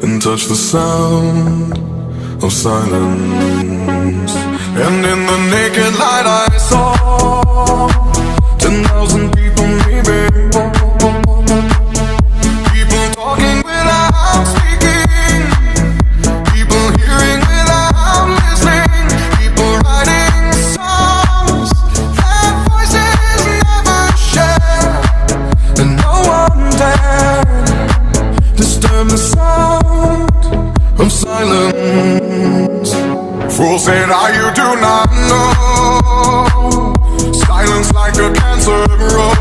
and touch the sound of silence. And in the naked light I saw 10,000 people, maybe. People talking without speaking, people hearing without listening, people writing songs that voices never share, and no one dared disturb the sound of silence. Fool said, you do not know. Silence like a cancer grows.